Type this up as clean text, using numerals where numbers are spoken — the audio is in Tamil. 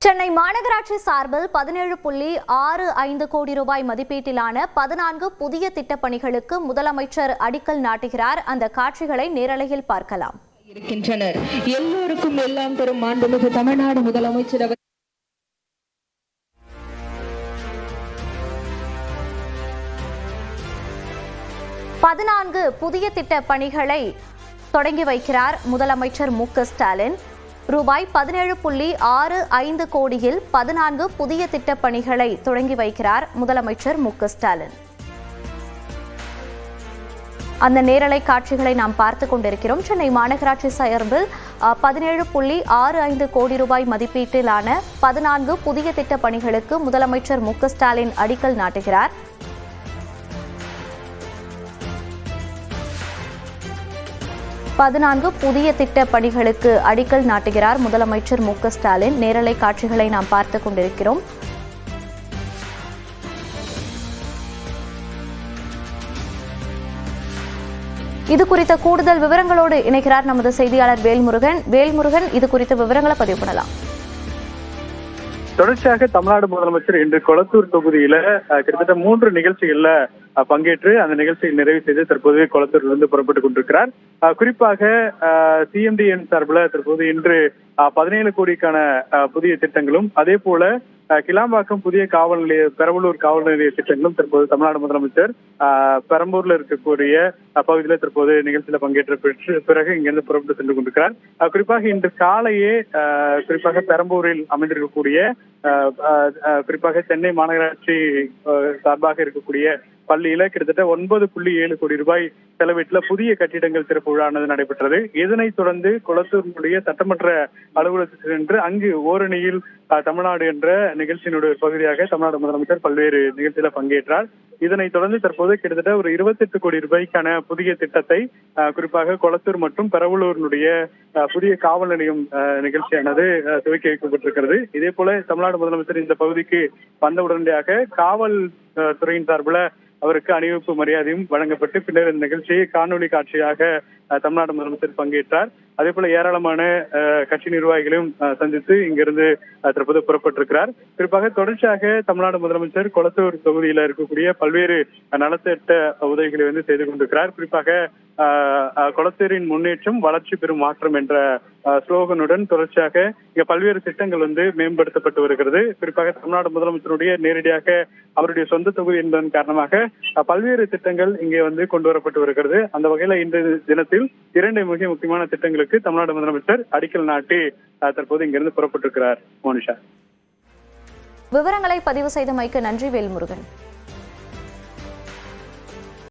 சென்னை மாநகராட்சி சார்பில் 17.65 கோடி ரூபாய் மதிப்பீட்டிலான 14 புதிய திட்டப்பணிகளுக்கு முதலமைச்சர் அடிக்கல் நாட்டுகிறார். அந்த காட்சிகளை நேரலையில் பார்க்கலாம். இருக்கின்றனர். எல்லோருக்கும் எல்லாம் தரும் மாண்புமிகு தமிழ்நாடு முதலமைச்சர் 14 புதிய திட்ட பணிகளை தொடங்கி வைக்கிறார் முதலமைச்சர் மு.க. ஸ்டாலின். ரூபாய் 17.65 கோடியில் 14 புதிய திட்டப் பணிகளை தொடங்கி வைக்கிறார் முதலமைச்சர் மு.க. ஸ்டாலின். அந்த நேரலை காட்சிகளை நாம் பார்த்துக் கொண்டிருக்கிறோம். சென்னை மாநகராட்சி சார்பில் 17.65 கோடி ரூபாய் மதிப்பீட்டிலான 14 புதிய திட்ட பணிகளுக்கு முதலமைச்சர் மு.க. ஸ்டாலின் அடிக்கல் நாட்டுகிறார். புதிய திட்ட பணிகளுக்கு அடிக்கல் நாட்டுகிறார் முதலமைச்சர் மு.க. ஸ்டாலின். நேரலை காட்சிகளை நாம் பார்த்துக் கொண்டிருக்கிறோம். இது குறித்த கூடுதல் விவரங்களோடு இணைகிறார் நமது செய்தியாளர் வேல்முருகன். இது குறித்த விவரங்களை பதிவு பண்ணலாம். தொடர்ச்சியாக தமிழ்நாடு முதலமைச்சர் இன்று கொளத்தூர் தொகுதியில கிட்டத்தட்ட 3 நிகழ்ச்சிகள்ல பங்கேற்று அந்த நிகழ்ச்சியை நிறைவு செய்து தற்போது கொளத்தூரிலிருந்து புறப்பட்டுக் கொண்டிருக்கிறார். குறிப்பாக சிஎம்டிஎன் சார்பில் தற்போது இன்று 17 கோடிக்கான புதிய திட்டங்களும், அதே போல கிளாம்பாக்கம் புதிய காவல் நிலைய, பெரம்பலூர் காவல் நிலைய திட்டங்களும் தற்போது தமிழ்நாடு முதலமைச்சர் பெரம்பூர்ல இருக்கக்கூடிய பகுதியில் தற்போது நிகழ்ச்சியில பங்கேற்ற பிறகு இங்கிருந்து புறப்பட்டு சென்று கொண்டிருக்கிறார். குறிப்பாக இன்று காலையே குறிப்பாக பெரம்பூரில் அமைந்திருக்கக்கூடிய குறிப்பாக சென்னை மாநகராட்சி சார்பாக இருக்கக்கூடிய பள்ளியில கிட்டத்தட்ட 9.7 கோடி ரூபாய் செலவீட்டில் புதிய கட்டிடங்கள் திறப்பு விழானது நடைபெற்றது. இதனைத் தொடர்ந்து கொளத்தூரினுடைய சட்டமன்ற அலுவலகத்துக்கு சென்று அங்கு ஓரணியில் தமிழ்நாடு என்ற நிகழ்ச்சியினுடைய பகுதியாக தமிழ்நாடு முதலமைச்சர் பல்வேறு நிகழ்ச்சியில பங்கேற்றார். இதனைத் தொடர்ந்து தற்போது கிட்டத்தட்ட ஒரு 28 கோடி ரூபாய்க்கான புதிய திட்டத்தை குறிப்பாக கொளத்தூர் மற்றும் பெரம்பலூரினுடைய புதிய காவல் நிலையம் நிகழ்ச்சியானது துவக்கி வைக்கப்பட்டிருக்கிறது. இதே போல தமிழ்நாடு முதலமைச்சர் இந்த பகுதிக்கு வந்த உடனடியாக காவல் துறையின் சார்பில் அவருக்கு அணிவகுப்பு மரியாதையும் வழங்கப்பட்டு பின்னர் இந்த நிகழ்ச்சியை காணொலி காட்சியாக தமிழ்நாடு முதலமைச்சர் பங்கேற்றார். அதே போல ஏராளமான கட்சி நிர்வாகிகளையும் சந்தித்து இங்கிருந்து தற்போது புறப்பட்டிருக்கிறார். குறிப்பாக தொடர்ச்சியாக தமிழ்நாடு முதலமைச்சர் கொளத்தூர் தொகுதியில இருக்கக்கூடிய பல்வேறு நலத்திட்ட உதவிகளை செய்து கொண்டிருக்கிறார். குறிப்பாக கொளத்தூரின் முன்னேற்றம் வளர்ச்சி பெறும் மாற்றம் என்ற ஸ்லோகனுடன் தொடர்ச்சியாக இங்க பல்வேறு திட்டங்கள் மேம்படுத்தப்பட்டு வருகிறது. குறிப்பாக தமிழ்நாடு முதலமைச்சருடைய நேரடியாக அவருடைய சொந்த தொகுதி என்பதன் காரணமாக பல்வேறு திட்டங்கள் இங்கே கொண்டு வரப்பட்டு வருகிறது. அந்த வகையில இந்த தினத்தில் 2 மிக முக்கியமான திட்டங்களுக்கு தமிழ்நாடு முதலமைச்சர் அடிக்கல் நாட்டி தற்போது இங்கிருந்து புறப்பட்டிருக்கிறார். மோனிஷா, விவரங்களை பதிவு செய்தமைக்கு நன்றி வேல்முருகன்.